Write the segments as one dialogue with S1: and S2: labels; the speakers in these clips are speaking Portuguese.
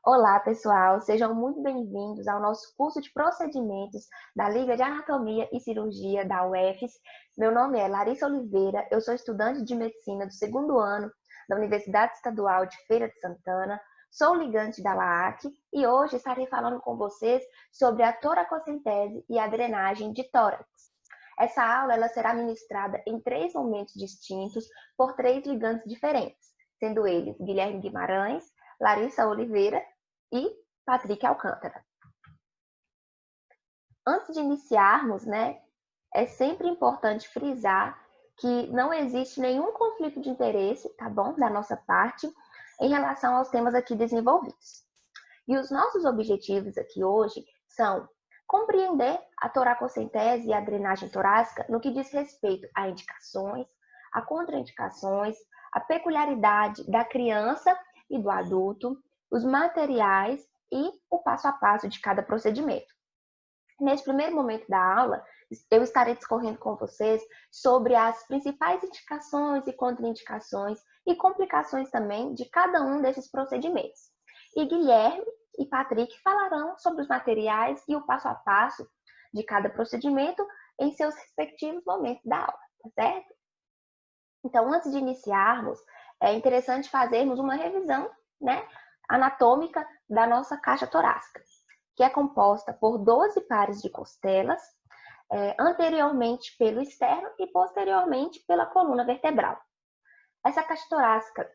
S1: Olá, pessoal, sejam muito bem-vindos ao nosso curso de procedimentos da Liga de Anatomia e Cirurgia da UFES. Meu nome é Larissa Oliveira, eu sou estudante de medicina do segundo ano da Universidade Estadual de Feira de Santana, sou ligante da LAAC e hoje estarei falando com vocês sobre a toracocentese e a drenagem de tórax. Essa aula ela será ministrada em 3 momentos distintos por 3 ligantes diferentes, sendo eles Guilherme Guimarães, Larissa Oliveira e Patrick Alcântara. Antes de iniciarmos, é sempre importante frisar que não existe nenhum conflito de interesse, tá bom, da nossa parte, em relação aos temas aqui desenvolvidos. E os nossos objetivos aqui hoje são compreender a toracocentese e a drenagem torácica no que diz respeito a indicações, a contraindicações, a peculiaridade da criança e do adulto, os materiais e o passo a passo de cada procedimento. Nesse primeiro momento da aula, eu estarei discorrendo com vocês sobre as principais indicações e contraindicações e complicações também de cada um desses procedimentos. E Guilherme e Patrick falarão sobre os materiais e o passo a passo de cada procedimento em seus respectivos momentos da aula, tá certo? Então, antes de iniciarmos, é interessante fazermos uma revisão, anatômica da nossa caixa torácica, que é composta por 12 pares de costelas, anteriormente pelo externo e posteriormente pela coluna vertebral. Essa caixa torácica,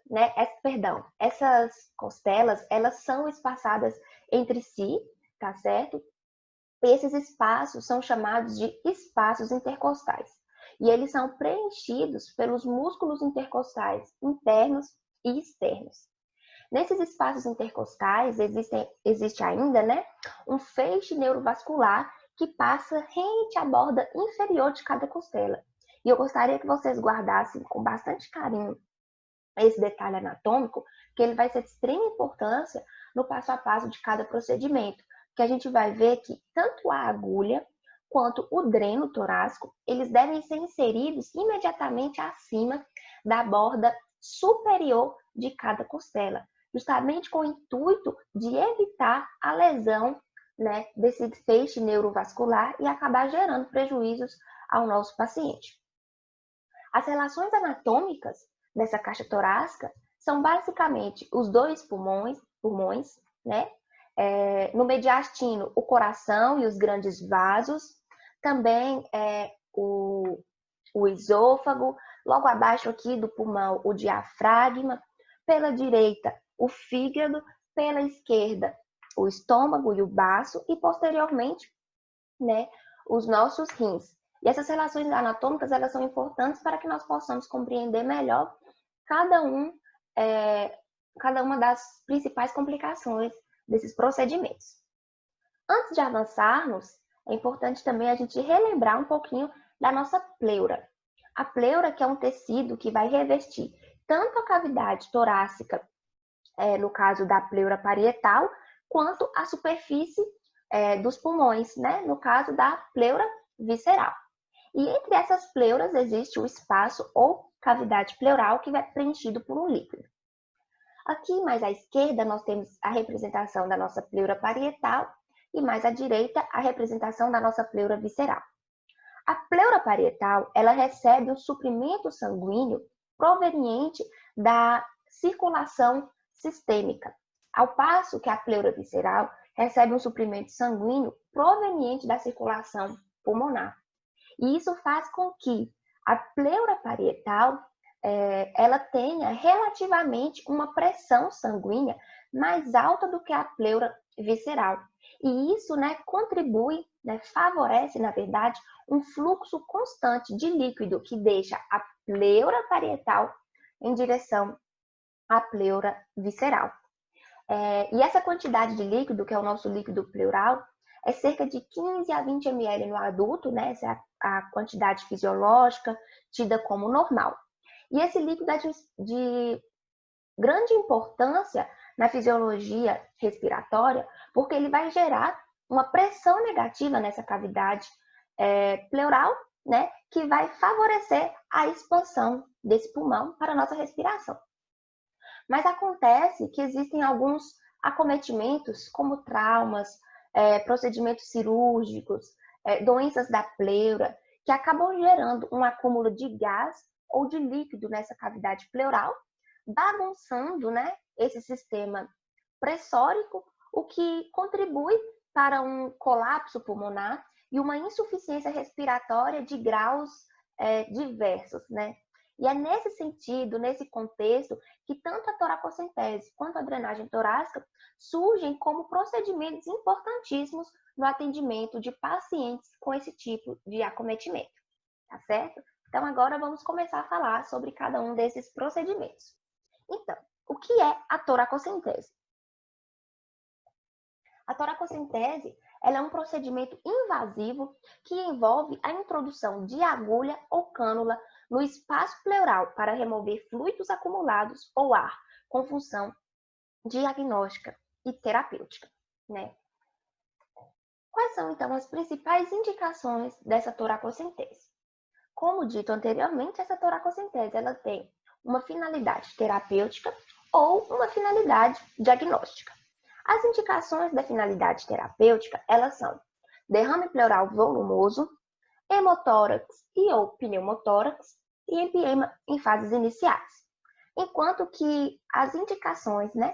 S1: essas costelas, elas são espaçadas entre si, tá certo? Esses espaços são chamados de espaços intercostais. E eles são preenchidos pelos músculos intercostais internos e externos. Nesses espaços intercostais existe ainda, um feixe neurovascular que passa rente à borda inferior de cada costela. E eu gostaria que vocês guardassem com bastante carinho esse detalhe anatômico, que ele vai ser de extrema importância no passo a passo de cada procedimento, que a gente vai ver que tanto a agulha quanto o dreno torácico, eles devem ser inseridos imediatamente acima da borda superior de cada costela, justamente com o intuito de evitar a lesão, desse feixe neurovascular e acabar gerando prejuízos ao nosso paciente. As relações anatômicas dessa caixa torácica são basicamente os dois pulmões, no mediastino, o coração e os grandes vasos, também o esôfago, logo abaixo aqui do pulmão, o diafragma, pela direita, o fígado, pela esquerda, o estômago e o baço, e posteriormente, os nossos rins. E essas relações anatômicas, elas são importantes para que nós possamos compreender melhor cada uma das principais complicações desses procedimentos. Antes de avançarmos, é importante também a gente relembrar um pouquinho da nossa pleura. A pleura, que é um tecido que vai revestir tanto a cavidade torácica, no caso da pleura parietal, quanto a superfície dos pulmões, no caso da pleura visceral. E entre essas pleuras existe o espaço ou cavidade pleural que vai preenchido por um líquido. Aqui mais à esquerda nós temos a representação da nossa pleura parietal e mais à direita a representação da nossa pleura visceral. A pleura parietal, ela recebe um suprimento sanguíneo proveniente da circulação sistêmica, ao passo que a pleura visceral recebe um suprimento sanguíneo proveniente da circulação pulmonar. E isso faz com que a pleura parietal ela tenha relativamente uma pressão sanguínea mais alta do que a pleura visceral. E isso contribui, favorece, na verdade, um fluxo constante de líquido que deixa a pleura parietal em direção à pleura visceral. E essa quantidade de líquido, que é o nosso líquido pleural, é cerca de 15 a 20 ml no adulto, essa é a quantidade fisiológica tida como normal. E esse líquido é de grande importância na fisiologia respiratória, porque ele vai gerar uma pressão negativa nessa cavidade pleural, que vai favorecer a expansão desse pulmão para a nossa respiração. Mas acontece que existem alguns acometimentos como traumas, procedimentos cirúrgicos, doenças da pleura, que acabam gerando um acúmulo de gás ou de líquido nessa cavidade pleural, bagunçando, né, esse sistema pressórico, o que contribui para um colapso pulmonar e uma insuficiência respiratória de graus diversos, né? E é nesse sentido, nesse contexto, que tanto a toracocentese quanto a drenagem torácica surgem como procedimentos importantíssimos no atendimento de pacientes com esse tipo de acometimento, tá certo? Então, agora vamos começar a falar sobre cada um desses procedimentos. Então, o que é a toracocentese? A toracocentese ela é um procedimento invasivo que envolve a introdução de agulha ou cânula no espaço pleural para remover fluidos acumulados ou ar, com função diagnóstica e terapêutica, né? Quais são, então, as principais indicações dessa toracocentese? Como dito anteriormente, essa toracocentese ela tem uma finalidade terapêutica ou uma finalidade diagnóstica. As indicações da finalidade terapêutica, elas são derrame pleural volumoso, hemotórax e ou pneumotórax e empiema em fases iniciais. Enquanto que as indicações, né,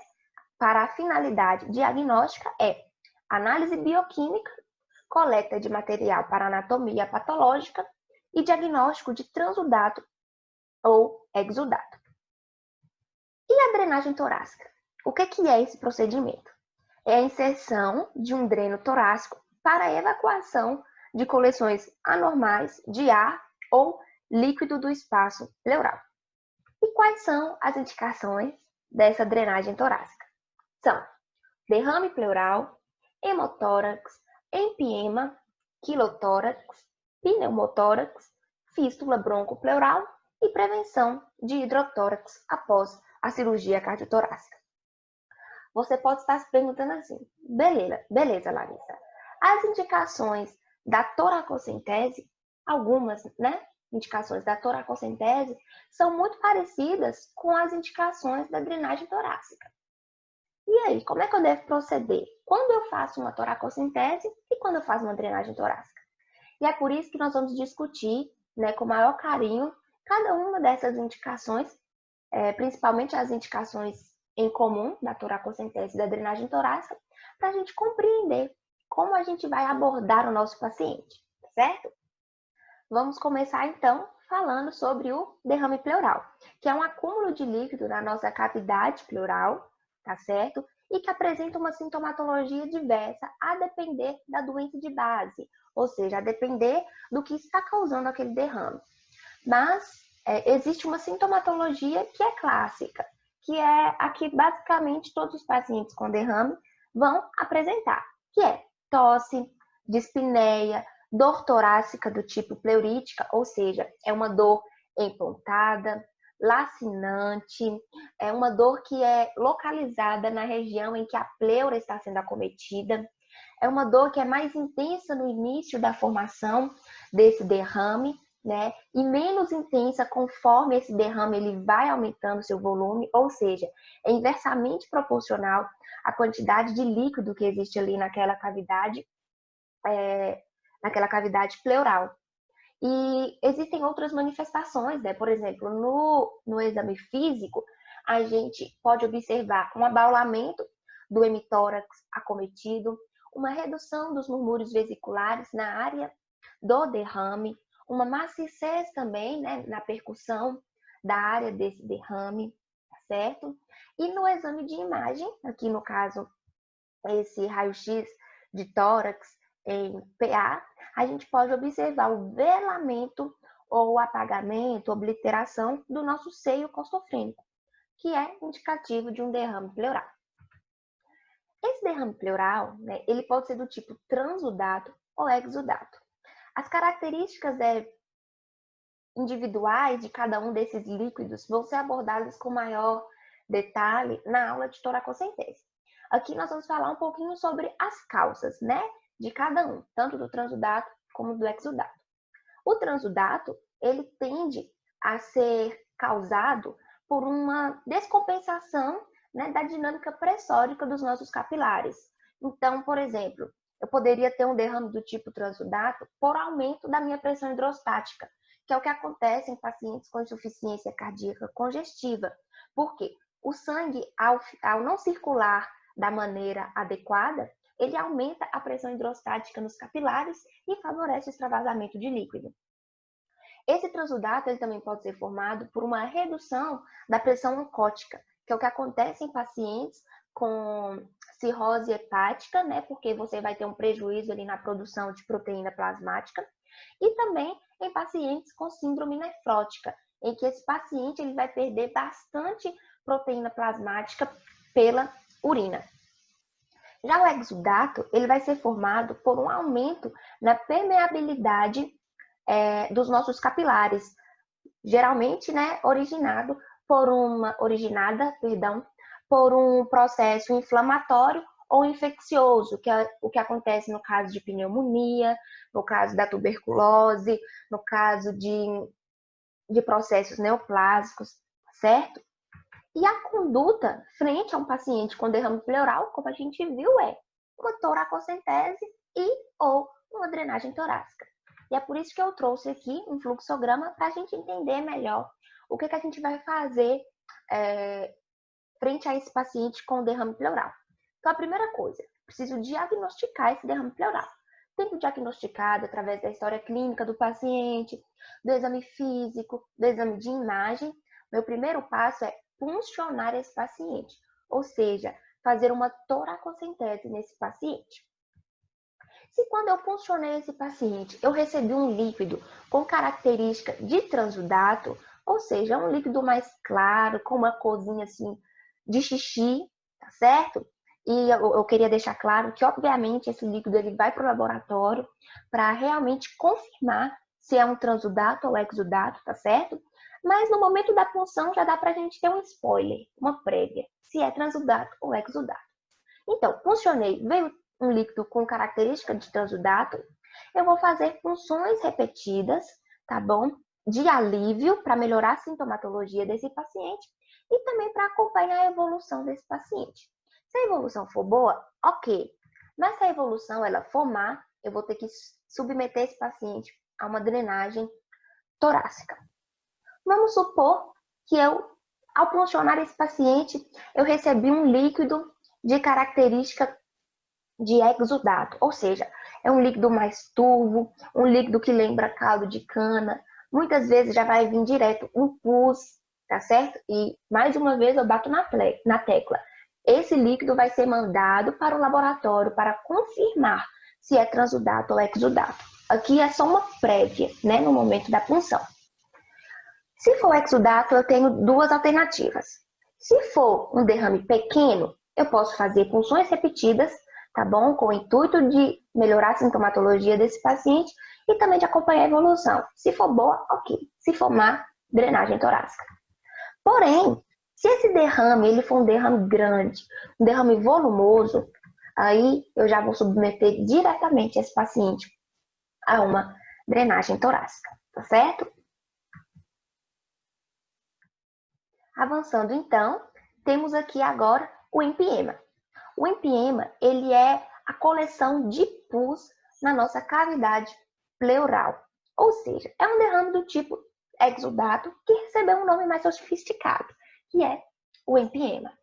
S1: para a finalidade diagnóstica é análise bioquímica, coleta de material para anatomia patológica e diagnóstico de transudato ou exudato. E a drenagem torácica? O que é esse procedimento? É a inserção de um dreno torácico para a evacuação de coleções anormais de ar ou líquido do espaço pleural. E quais são as indicações dessa drenagem torácica? São derrame pleural, hemotórax, empiema, quilotórax, pneumotórax, fístula broncopleural e prevenção de hidrotórax após a cirurgia cardiotorácica. Você pode estar se perguntando assim, beleza, Larissa. As indicações da toracocentese, algumas, né, indicações da toracocentese, são muito parecidas com as indicações da drenagem torácica. E aí, como é que eu devo proceder? Quando eu faço uma toracocentese e quando eu faço uma drenagem torácica? E é por isso que nós vamos discutir, né, com maior carinho, cada uma dessas indicações, principalmente as indicações em comum da toracocentese e da drenagem torácica, para a gente compreender como a gente vai abordar o nosso paciente, certo? Vamos começar então falando sobre o derrame pleural, que é um acúmulo de líquido na nossa cavidade pleural, tá certo? E que apresenta uma sintomatologia diversa a depender da doença de base, ou seja, a depender do que está causando aquele derrame. Mas existe uma sintomatologia que é clássica, que é a que basicamente todos os pacientes com derrame vão apresentar, que é tosse, dispneia, dor torácica do tipo pleurítica, ou seja, é uma dor empontada, lacinante, é uma dor que é localizada na região em que a pleura está sendo acometida, é uma dor que é mais intensa no início da formação desse derrame, né? E menos intensa conforme esse derrame ele vai aumentando seu volume, ou seja, é inversamente proporcional à quantidade de líquido que existe ali naquela cavidade pleural. E existem outras manifestações, né? Por exemplo, no exame físico, a gente pode observar um abaulamento do hemitórax acometido, uma redução dos murmúrios vesiculares na área do derrame, uma maciez também, né, na percussão da área desse derrame, tá certo? E no exame de imagem, aqui no caso, esse raio-x de tórax em PA, a gente pode observar o velamento ou apagamento, obliteração do nosso seio costofrênico, que é indicativo de um derrame pleural. Esse derrame pleural, né, ele pode ser do tipo transudato ou exudato. As características individuais de cada um desses líquidos vão ser abordadas com maior detalhe na aula de toracocentese. Aqui nós vamos falar um pouquinho sobre as causas, né, de cada um, tanto do transudato como do exudato. O transudato, ele tende a ser causado por uma descompensação né, da dinâmica pressórica dos nossos capilares. Então, por exemplo, eu poderia ter um derrame do tipo transudato por aumento da minha pressão hidrostática, que é o que acontece em pacientes com insuficiência cardíaca congestiva. Por quê? O sangue, ao não circular da maneira adequada, ele aumenta a pressão hidrostática nos capilares e favorece o extravasamento de líquido. Esse transudato ele também pode ser formado por uma redução da pressão oncótica, que é o que acontece em pacientes com cirrose hepática, né? Porque você vai ter um prejuízo ali na produção de proteína plasmática, e também em pacientes com síndrome nefrótica, em que esse paciente ele vai perder bastante proteína plasmática pela urina. Já o exudato, ele vai ser formado por um aumento na permeabilidade dos nossos capilares, geralmente, né, originada por um processo inflamatório ou infeccioso, que é o que acontece no caso de pneumonia, no caso da tuberculose, no caso de processos neoplásicos, certo? E a conduta frente a um paciente com derrame pleural, como a gente viu, é uma toracocentese e ou uma drenagem torácica. E é por isso que eu trouxe aqui um fluxograma para a gente entender melhor o que a gente vai fazer frente a esse paciente com derrame pleural. Então, a primeira coisa, preciso diagnosticar esse derrame pleural. Tendo diagnosticado através da história clínica do paciente, do exame físico, do exame de imagem, meu primeiro passo é puncionar esse paciente, ou seja, fazer uma toracocentese nesse paciente. Se quando eu puncionei esse paciente, eu recebi um líquido com característica de transudato, ou seja, um líquido mais claro, com uma corzinha assim de xixi, tá certo? E eu queria deixar claro que, obviamente, esse líquido ele vai para o laboratório para realmente confirmar se é um transudato ou exudato, tá certo? Mas no momento da punção já dá para a gente ter um spoiler, uma prévia, se é transudato ou exudato. Então, puncionei, veio um líquido com característica de transudato, eu vou fazer punções repetidas, tá bom? De alívio para melhorar a sintomatologia desse paciente e também para acompanhar a evolução desse paciente. Se a evolução for boa, ok. Mas se a evolução ela for má, eu vou ter que submeter esse paciente a uma drenagem torácica. Vamos supor que ao puncionar esse paciente, eu recebi um líquido de característica de exudato, ou seja, é um líquido mais turvo, um líquido que lembra caldo de cana, muitas vezes já vai vir direto um pus, tá certo? E mais uma vez eu bato na tecla. Esse líquido vai ser mandado para o laboratório para confirmar se é transudato ou exudato. Aqui é só uma prévia, né, no momento da punção. Se for exudato, eu tenho duas alternativas. Se for um derrame pequeno, eu posso fazer punções repetidas, tá bom? Com o intuito de melhorar a sintomatologia desse paciente e também de acompanhar a evolução. Se for boa, ok. Se for má, drenagem torácica. Porém, se esse derrame ele for um derrame grande, um derrame volumoso, aí eu já vou submeter diretamente esse paciente a uma drenagem torácica, tá certo? Avançando então, temos aqui agora o empiema. O empiema, ele é a coleção de pus na nossa cavidade pleural. Ou seja, é um derrame do tipo exudato que recebeu um nome mais sofisticado, que é o empiema.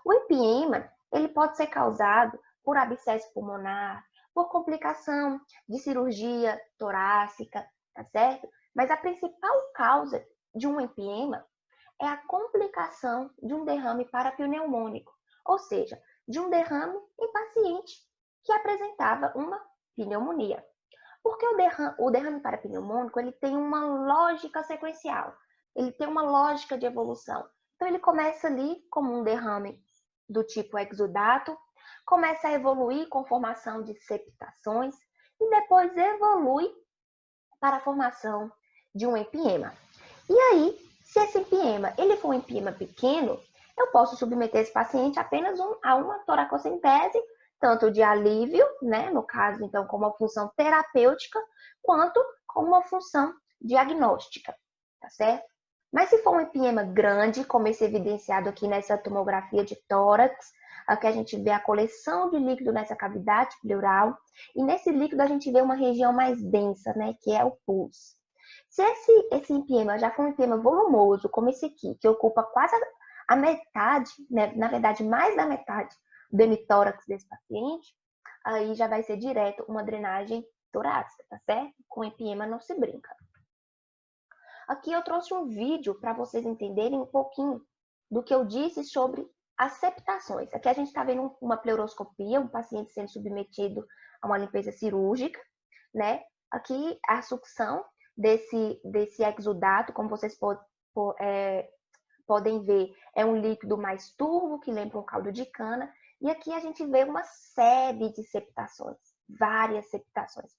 S1: O empiema, ele pode ser causado por abscesso pulmonar, por complicação de cirurgia torácica, tá certo? Mas a principal causa de um empiema é a complicação de um derrame parapneumônico, ou seja, de um derrame em paciente que apresentava uma pneumonia. Porque o derrame parapneumônico ele tem uma lógica sequencial, ele tem uma lógica de evolução. Então, ele começa ali como um derrame do tipo exudato, começa a evoluir com formação de septações e depois evolui para a formação de um empiema. E aí, se esse empiema ele for um empiema pequeno, eu posso submeter esse paciente apenas a uma toracocentese, tanto de alívio, né, no caso, então, como uma função terapêutica, quanto como uma função diagnóstica, tá certo? Mas se for um empiema grande, como esse evidenciado aqui nessa tomografia de tórax, aqui a gente vê a coleção de líquido nessa cavidade pleural, e nesse líquido a gente vê uma região mais densa, né, que é o pus. Se esse empiema já for um empiema volumoso, como esse aqui, que ocupa quase a metade, né, na verdade mais da metade do hemitórax desse paciente, aí já vai ser direto uma drenagem torácica, tá certo? Com empiema não se brinca. Aqui eu trouxe um vídeo para vocês entenderem um pouquinho do que eu disse sobre as septações. Aqui a gente está vendo uma pleuroscopia, um paciente sendo submetido a uma limpeza cirúrgica, né? Aqui a sucção desse exudato, como vocês podem ver, é um líquido mais turvo, que lembra um caldo de cana. E aqui a gente vê uma série de septações, várias septações.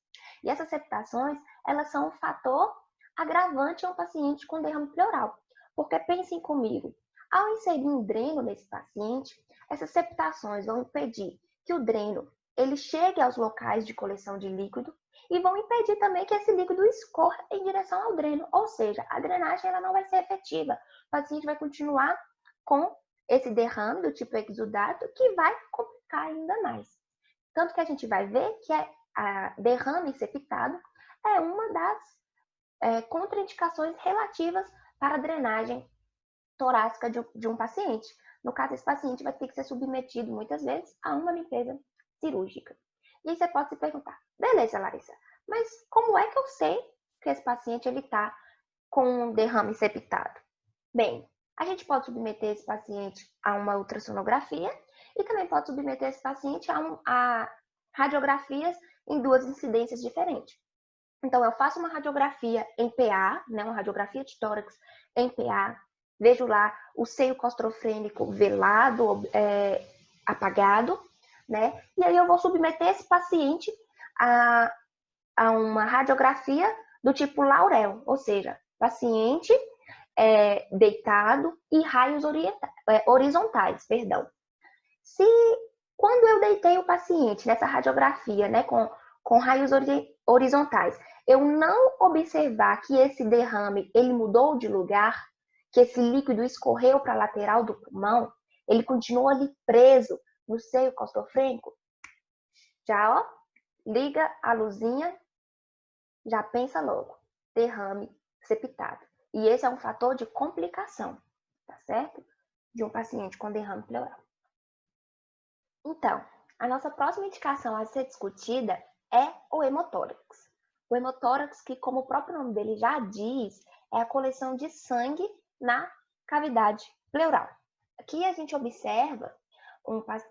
S1: E essas septações, elas são um fator agravante a um paciente com derrame pleural. Porque pensem comigo, ao inserir um dreno nesse paciente, essas septações vão impedir que o dreno ele chegue aos locais de coleção de líquido e vão impedir também que esse líquido escorra em direção ao dreno, ou seja, a drenagem ela não vai ser efetiva. O paciente vai continuar com esse derrame do tipo exudato que vai complicar ainda mais. Tanto que a gente vai ver que a derrame septado é uma das contraindicações relativas para a drenagem torácica de um paciente. No caso, esse paciente vai ter que ser submetido, muitas vezes, a uma limpeza cirúrgica. E aí você pode se perguntar, beleza, Larissa, mas como é que eu sei que esse paciente está com um derrame septado? Bem, a gente pode submeter esse paciente a uma ultrassonografia e também pode submeter esse paciente a radiografias em duas incidências diferentes. Então, eu faço uma radiografia em PA, né, uma radiografia de tórax em PA, vejo lá o seio costrofrênico velado, apagado, né? E aí eu vou submeter esse paciente a uma radiografia do tipo Laurel, ou seja, paciente deitado e raios horizontais, perdão. Se quando eu deitei o paciente nessa radiografia, né, com raios horizontais, eu não observar que esse derrame ele mudou de lugar, que esse líquido escorreu para a lateral do pulmão, ele continua ali preso no seio costrofrênico, já ó, liga a luzinha, já pensa logo, derrame septado. E esse é um fator de complicação, tá certo? De um paciente com derrame pleural. Então, a nossa próxima indicação a ser discutida é o hemotórax. O hemotórax, que como o próprio nome dele já diz, é a coleção de sangue na cavidade pleural. Aqui a gente observa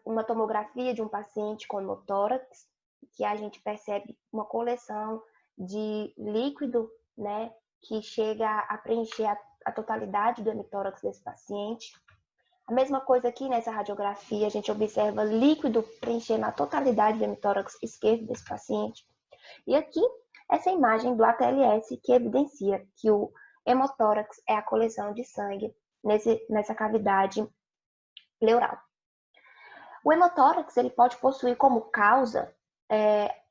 S1: uma tomografia de um paciente com hemotórax, que a gente percebe uma coleção de líquido, né, que chega a preencher a totalidade do hemotórax desse paciente. A mesma coisa aqui nessa radiografia, a gente observa líquido preenchendo a totalidade do hemitórax esquerdo desse paciente. E aqui, essa imagem do ATLS que evidencia que o hemotórax é a coleção de sangue nessa cavidade pleural. O hemotórax ele pode possuir como causa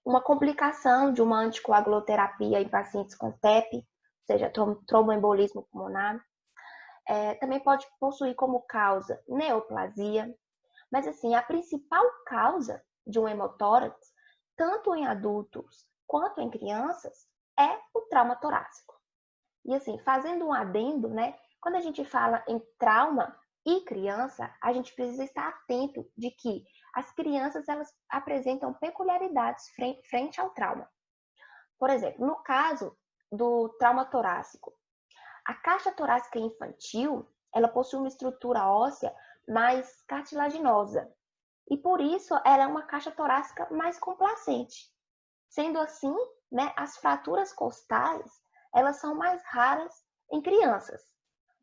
S1: uma complicação de uma anticoaguloterapia em pacientes com TEP, ou seja, tromboembolismo pulmonar. Também pode possuir como causa neoplasia, mas assim, a principal causa de um hemotórax, tanto em adultos quanto em crianças, é o trauma torácico. E assim, fazendo um adendo, né, quando a gente fala em trauma e criança, a gente precisa estar atento de que as crianças elas apresentam peculiaridades frente ao trauma. Por exemplo, no caso do trauma torácico, a caixa torácica infantil, ela possui uma estrutura óssea mais cartilaginosa e por isso ela é uma caixa torácica mais complacente. Sendo assim, né, as fraturas costais, elas são mais raras em crianças.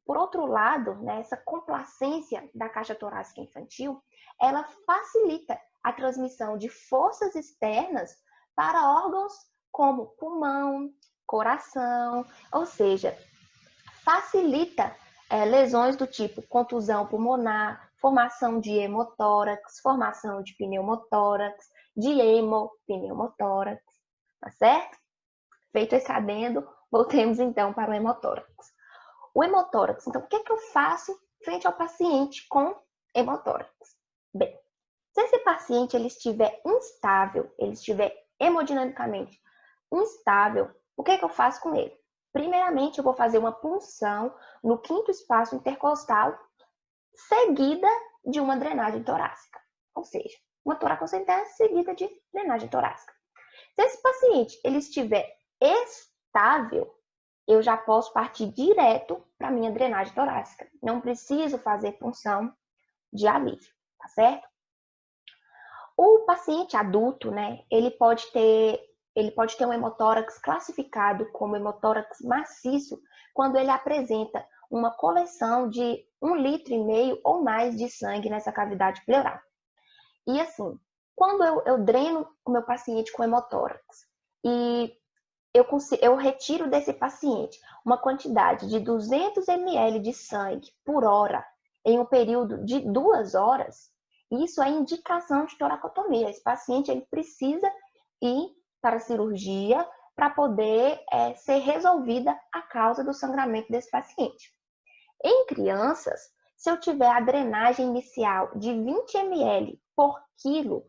S1: Por outro lado, né, essa complacência da caixa torácica infantil, ela facilita a transmissão de forças externas para órgãos como pulmão, coração, ou seja, facilita lesões do tipo contusão pulmonar, formação de hemotórax, formação de pneumotórax, de hemopneumotórax, tá certo? Feito esse adendo, voltemos então para o hemotórax. O hemotórax, então, o que é que eu faço frente ao paciente com hemotórax? Bem, se esse paciente ele estiver instável, ele estiver hemodinamicamente instável, o que é que eu faço com ele? Primeiramente, eu vou fazer uma punção no quinto espaço intercostal, seguida de uma drenagem torácica. Ou seja, uma toracocentese seguida de drenagem torácica. Se esse paciente ele estiver estável, eu já posso partir direto para a minha drenagem torácica. Não preciso fazer punção de alívio, tá certo? O paciente adulto, né, ele pode ter um hemotórax classificado como hemotórax maciço quando ele apresenta uma coleção de 1,5 litro ou mais de sangue nessa cavidade pleural. E assim, quando eu dreno o meu paciente com hemotórax e eu retiro desse paciente uma quantidade de 200 ml de sangue por hora em um período de 2 horas, isso é indicação de toracotomia. Esse paciente ele precisa ir para a cirurgia para poder ser resolvida a causa do sangramento desse paciente. Em crianças, se eu tiver a drenagem inicial de 20 ml por quilo,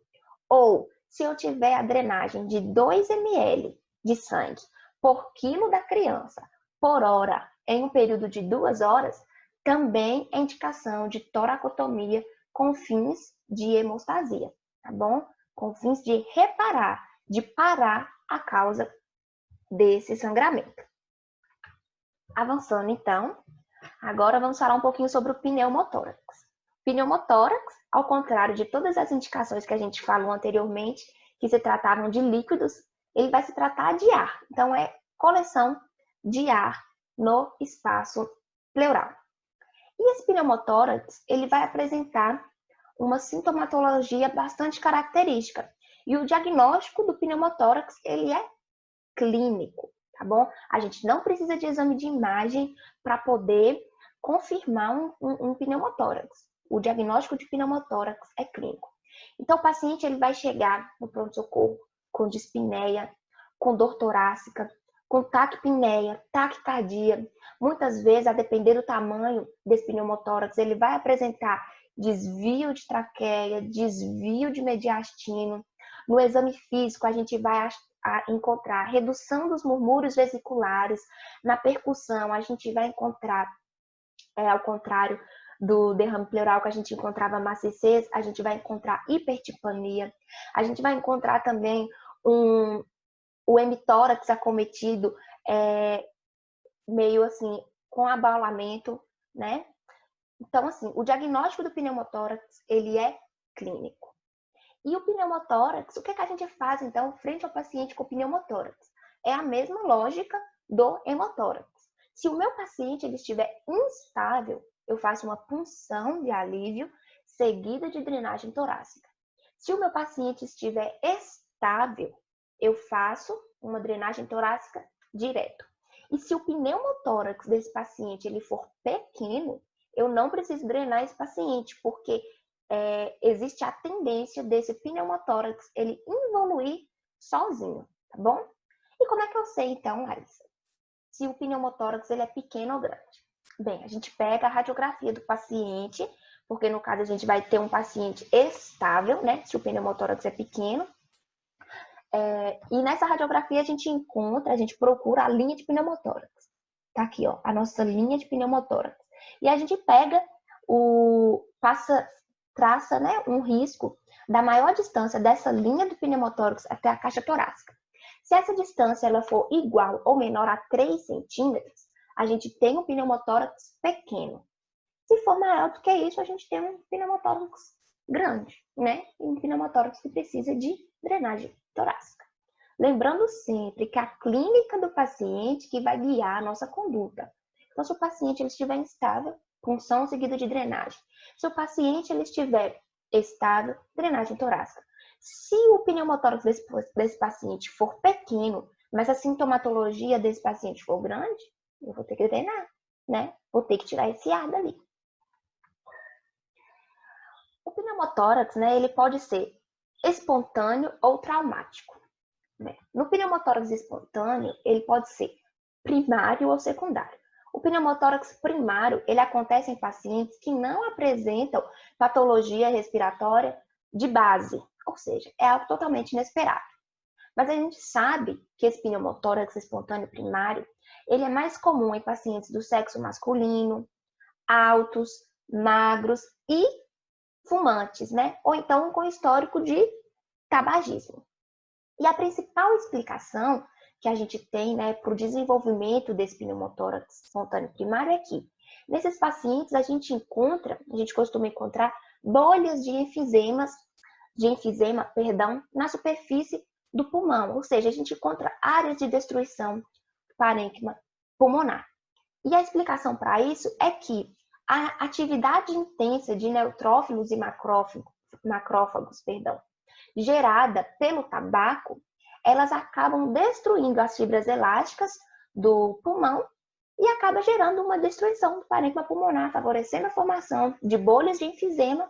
S1: ou se eu tiver a drenagem de 2 ml de sangue por quilo da criança por hora em um período de 2 horas, também é indicação de toracotomia com fins de hemostasia, tá bom? Com fins de reparar, de parar a causa desse sangramento. Avançando então, agora vamos falar um pouquinho sobre o pneumotórax. Pneumotórax, ao contrário de todas as indicações que a gente falou anteriormente, que se tratavam de líquidos, ele vai se tratar de ar. Então, é coleção de ar no espaço pleural. E esse pneumotórax, ele vai apresentar uma sintomatologia bastante característica. E o diagnóstico do pneumotórax, ele é clínico, tá bom? A gente não precisa de exame de imagem para poder confirmar um pneumotórax. O diagnóstico de pneumotórax é clínico. Então, o paciente ele vai chegar no pronto-socorro com dispneia, com dor torácica, com taquipneia, taquicardia. Muitas vezes, a depender do tamanho desse pneumotórax, ele vai apresentar desvio de traqueia, desvio de mediastino. No exame físico, a gente vai encontrar redução dos murmúrios vesiculares. Na percussão, a gente vai encontrar, ao contrário do derrame pleural que a gente encontrava maciez, a gente vai encontrar hipertipania. A gente vai encontrar também o hemitórax acometido, meio assim, com abaulamento, né? Então, assim, o diagnóstico do pneumotórax, ele é clínico. E o pneumotórax, o que a gente faz, então, frente ao paciente com pneumotórax? É a mesma lógica do hemotórax. Se o meu paciente ele estiver instável, eu faço uma punção de alívio seguida de drenagem torácica. Se o meu paciente estiver estável, eu faço uma drenagem torácica direto. E se o pneumotórax desse paciente ele for pequeno, eu não preciso drenar esse paciente, porque existe a tendência desse pneumotórax ele evoluir sozinho, tá bom? E como é que eu sei, então, Larissa, se o pneumotórax ele é pequeno ou grande? Bem, a gente pega a radiografia do paciente, porque no caso a gente vai ter um paciente estável, né? Se o pneumotórax é pequeno. E nessa radiografia a gente procura a linha de pneumotórax. Tá aqui, ó, a nossa linha de pneumotórax. E a gente pega traça, né, um risco da maior distância dessa linha do pneumotórax até a caixa torácica. Se essa distância ela for igual ou menor a 3 centímetros, a gente tem um pneumotórax pequeno. Se for maior do que isso, a gente tem um pneumotórax grande, né? Um pneumotórax que precisa de drenagem torácica. Lembrando sempre que a clínica do paciente que vai guiar a nossa conduta. Então, se o paciente ele estiver instável, punção seguida de drenagem. Se o paciente ele estiver estável, drenagem torácica. Se o pneumotórax desse paciente for pequeno, mas a sintomatologia desse paciente for grande, eu vou ter que drenar, né? Vou ter que tirar esse ar dali. O pneumotórax, né, ele pode ser espontâneo ou traumático. Né? No pneumotórax espontâneo, ele pode ser primário ou secundário. O pneumotórax primário, ele acontece em pacientes que não apresentam patologia respiratória de base, ou seja, é algo totalmente inesperado. Mas a gente sabe que esse pneumotórax espontâneo primário, ele é mais comum em pacientes do sexo masculino, altos, magros e fumantes, né? Ou então com histórico de tabagismo. E a principal explicação que a gente tem, né, para o desenvolvimento desse pneumotórax espontâneo primário é que nesses pacientes a gente costuma encontrar bolhas de enfisema, na superfície do pulmão, ou seja, a gente encontra áreas de destruição do parênquima pulmonar. E a explicação para isso é que a atividade intensa de neutrófilos e macrófagos, gerada pelo tabaco, elas acabam destruindo as fibras elásticas do pulmão e acaba gerando uma destruição do parênquima pulmonar, favorecendo a formação de bolhas de enfisema.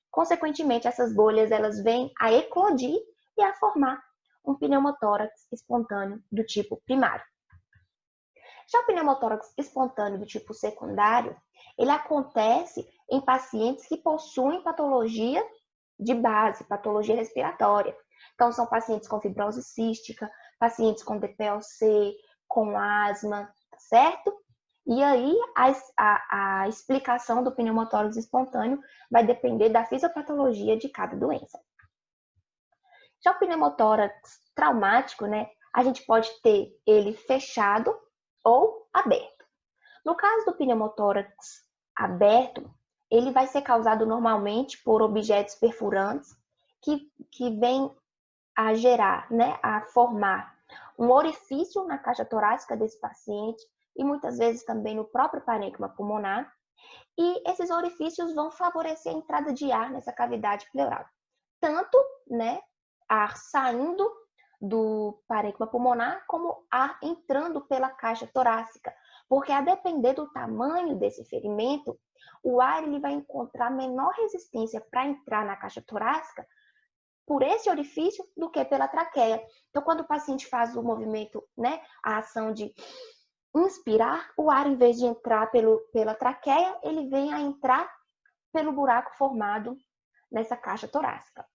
S1: Consequentemente, essas bolhas elas vêm a eclodir e a formar um pneumotórax espontâneo do tipo primário. Já o pneumotórax espontâneo do tipo secundário, ele acontece em pacientes que possuem patologia de base, patologia respiratória. Então, são pacientes com fibrose cística, pacientes com DPLC, com asma, certo? E aí, a explicação do pneumotórax espontâneo vai depender da fisiopatologia de cada doença. Já o pneumotórax traumático, né? A gente pode ter ele fechado ou aberto. No caso do pneumotórax aberto, ele vai ser causado normalmente por objetos perfurantes que vêm a gerar, né, a formar um orifício na caixa torácica desse paciente e muitas vezes também no próprio parênquima pulmonar. E esses orifícios vão favorecer a entrada de ar nessa cavidade pleural. Tanto, né, ar saindo do parênquima pulmonar como ar entrando pela caixa torácica, porque a depender do tamanho desse ferimento, o ar ele vai encontrar menor resistência para entrar na caixa torácica por esse orifício do que pela traqueia. Então, quando o paciente faz o movimento, né, a ação de inspirar, o ar, em vez de entrar pela traqueia, ele vem a entrar pelo buraco formado nessa caixa torácica.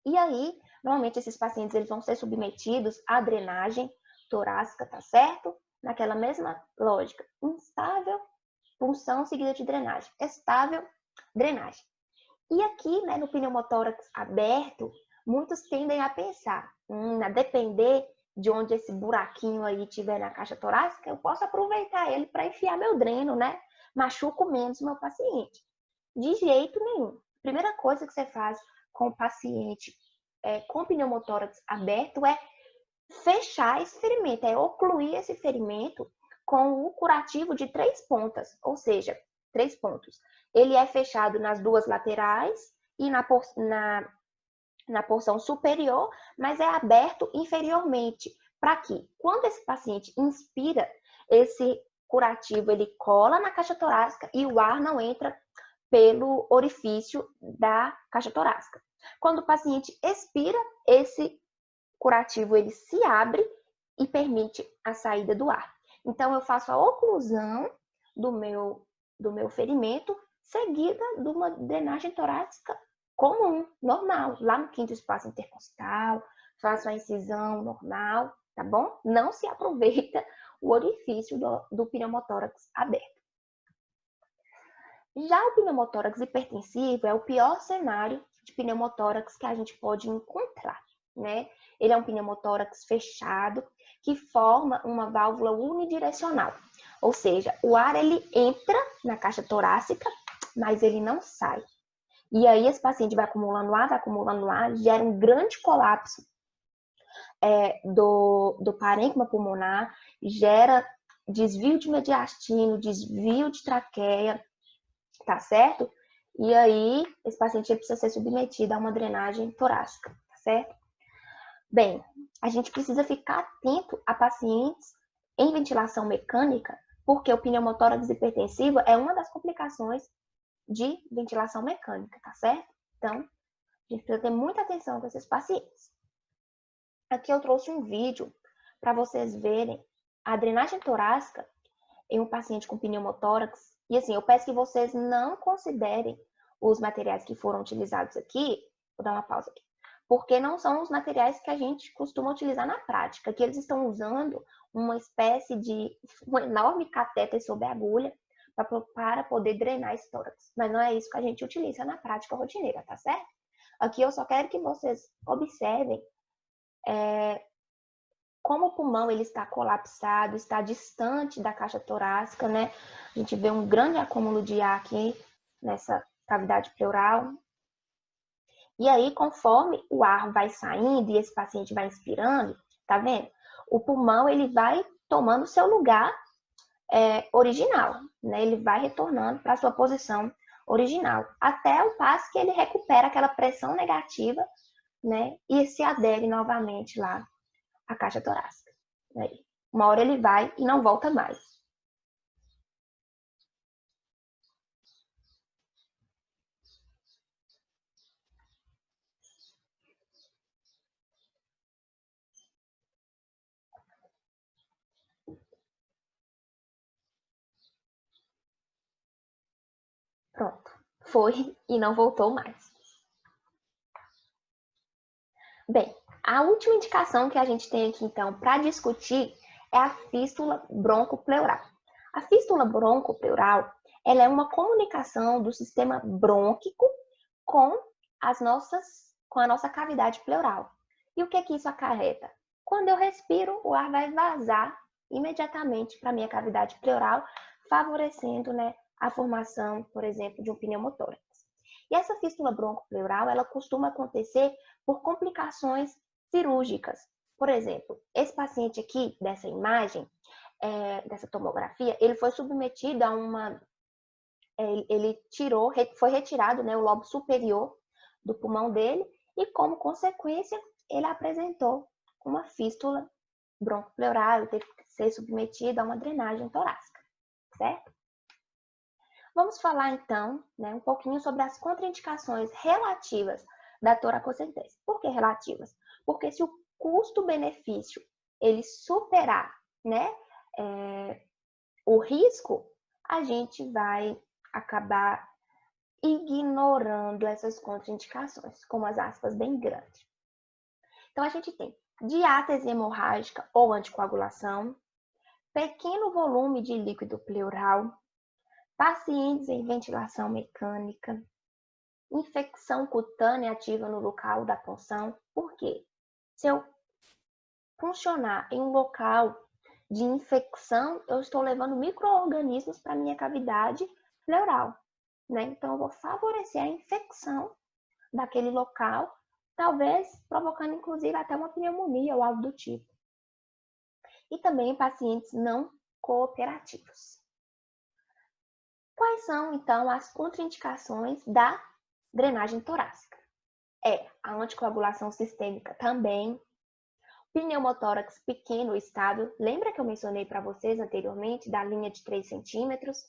S1: E aí, normalmente esses pacientes eles vão ser submetidos à drenagem torácica, tá certo? Naquela mesma lógica, instável, punção seguida de drenagem, estável, drenagem. E aqui, né, no pneumotórax aberto, muitos tendem a pensar, a depender de onde esse buraquinho aí tiver na caixa torácica, eu posso aproveitar ele para enfiar meu dreno, né? Machuco menos o meu paciente. De jeito nenhum. Primeira coisa que você faz com o paciente com pneumotórax aberto é fechar esse ferimento, é ocluir esse ferimento com o curativo de 3 pontas, ou seja, 3 pontos. Ele é fechado nas duas laterais e na porção superior, mas é aberto inferiormente, para que, quando esse paciente inspira, esse curativo ele cola na caixa torácica e o ar não entra pelo orifício da caixa torácica. Quando o paciente expira, esse curativo ele se abre e permite a saída do ar. Então, eu faço a oclusão do meu ferimento, seguida de uma drenagem torácica comum, normal, lá no quinto espaço intercostal, faço a incisão normal, tá bom? Não se aproveita o orifício do pneumotórax aberto. Já o pneumotórax hipertensivo é o pior cenário de pneumotórax que a gente pode encontrar, né? Ele é um pneumotórax fechado que forma uma válvula unidirecional, ou seja, o ar ele entra na caixa torácica, mas ele não sai. E aí esse paciente vai acumulando ar, gera um grande colapso do parênquima pulmonar, gera desvio de mediastino, desvio de traqueia, tá certo? E aí, esse paciente precisa ser submetido a uma drenagem torácica, tá certo? Bem, a gente precisa ficar atento a pacientes em ventilação mecânica, porque o pneumotórax hipertensivo é uma das complicações de ventilação mecânica, tá certo? Então, a gente precisa ter muita atenção com esses pacientes. Aqui eu trouxe um vídeo para vocês verem a drenagem torácica em um paciente com pneumotórax, e assim, eu peço que vocês não considerem os materiais que foram utilizados aqui, vou dar uma pausa aqui, porque não são os materiais que a gente costuma utilizar na prática, que eles estão usando uma espécie de um enorme catéter sob a agulha para poder drenar esse tórax. Mas não é isso que a gente utiliza na prática rotineira, tá certo? Aqui eu só quero que vocês observem como o pulmão ele está colapsado, está distante da caixa torácica, né? A gente vê um grande acúmulo de ar aqui nessa cavidade pleural. E aí, conforme o ar vai saindo e esse paciente vai inspirando, tá vendo? O pulmão ele vai tomando seu lugar original, né? Ele vai retornando para sua posição original, até o passo que ele recupera aquela pressão negativa, né? E se adere novamente lá à caixa torácica. Né? Uma hora ele vai e não volta mais. Pronto. Foi e não voltou mais. Bem, a última indicação que a gente tem aqui, então, para discutir é a fístula broncopleural. A fístula broncopleural, ela é uma comunicação do sistema brônquico com a nossa cavidade pleural. E o que isso acarreta? Quando eu respiro, o ar vai vazar imediatamente para a minha cavidade pleural, favorecendo, né, a formação, por exemplo, de um pneumotórax. E essa fístula broncopleural, ela costuma acontecer por complicações cirúrgicas. Por exemplo, esse paciente aqui, dessa imagem, dessa tomografia, ele foi submetido a uma... Ele foi retirado, né, o lobo superior do pulmão dele e, como consequência, ele apresentou uma fístula broncopleural, ele teve que ser submetido a uma drenagem torácica, certo? Vamos falar, então, né, um pouquinho sobre as contraindicações relativas da toracocentese. Por que relativas? Porque se o custo-benefício ele superar, né, o risco, a gente vai acabar ignorando essas contraindicações, com as aspas bem grandes. Então, a gente tem diátese hemorrágica ou anticoagulação, pequeno volume de líquido pleural, pacientes em ventilação mecânica, infecção cutânea ativa no local da punção. Por quê? Se eu funcionar em um local de infecção, eu estou levando micro-organismos para a minha cavidade pleural, né? Então, eu vou favorecer a infecção daquele local, talvez provocando, inclusive, até uma pneumonia ou algo do tipo. E também pacientes não cooperativos. Quais são, então, as contraindicações da drenagem torácica? A anticoagulação sistêmica também, pneumotórax pequeno estável, lembra que eu mencionei para vocês anteriormente da linha de 3 centímetros?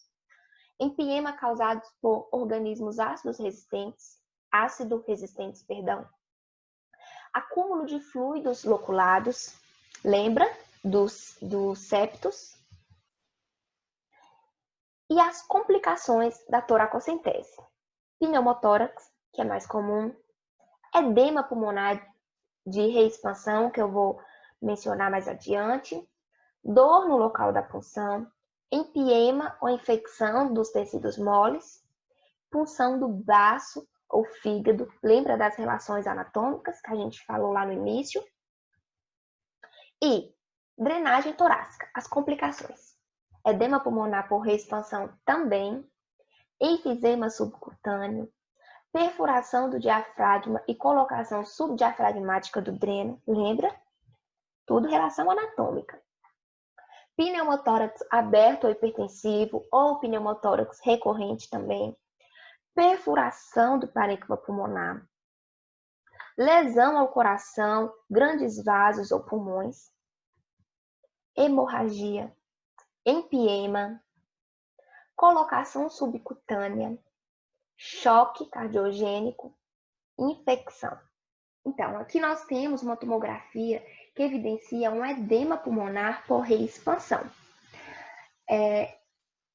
S1: Empiema causados por organismos ácido resistentes, acúmulo de fluidos loculados, lembra dos septos? E as complicações da toracocentese. Pneumotórax, que é mais comum, edema pulmonar de reexpansão, que eu vou mencionar mais adiante, dor no local da punção, empiema ou infecção dos tecidos moles, punção do baço ou fígado, lembra das relações anatômicas que a gente falou lá no início? E drenagem torácica, as complicações. Edema pulmonar por reexpansão também, enfisema subcutâneo, perfuração do diafragma e colocação subdiafragmática do dreno, lembra? Tudo relação anatômica. Pneumotórax aberto ou hipertensivo ou pneumotórax recorrente também. Perfuração do parênquima pulmonar. Lesão ao coração, grandes vasos ou pulmões. Hemorragia. Empiema. Colocação subcutânea. Choque cardiogênico. Infecção. Então, aqui nós temos uma tomografia que evidencia um edema pulmonar por reexpansão.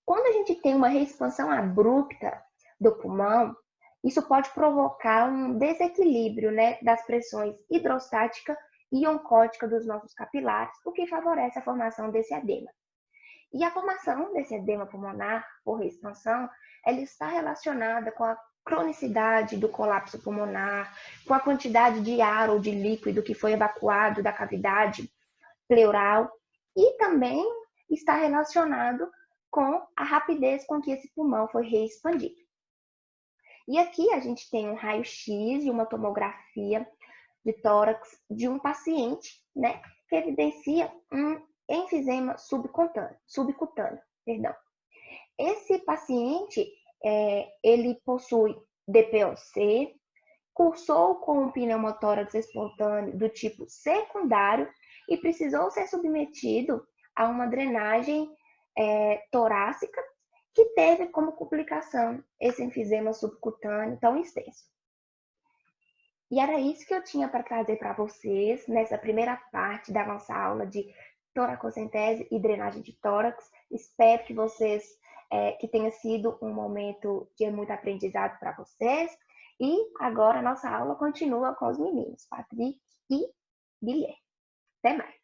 S1: Quando a gente tem uma reexpansão abrupta do pulmão, isso pode provocar um desequilíbrio, né, das pressões hidrostática e oncótica dos nossos capilares, o que favorece a formação desse edema. E a formação desse edema pulmonar por reexpansão, ela está relacionada com a cronicidade do colapso pulmonar, com a quantidade de ar ou de líquido que foi evacuado da cavidade pleural e também está relacionado com a rapidez com que esse pulmão foi reexpandido. E aqui a gente tem um raio-x e uma tomografia de tórax de um paciente, né, que evidencia um enfisema subcutâneo. Esse paciente, ele possui DPOC, cursou com um pneumotórax espontâneo do tipo secundário e precisou ser submetido a uma drenagem torácica que teve como complicação esse enfisema subcutâneo tão extenso. E era isso que eu tinha para trazer para vocês nessa primeira parte da nossa aula de toracocentese e drenagem de tórax. Espero que vocês, que tenha sido um momento de muito aprendizado para vocês. E agora a nossa aula continua com os meninos, Patrick e Guilherme. Até mais!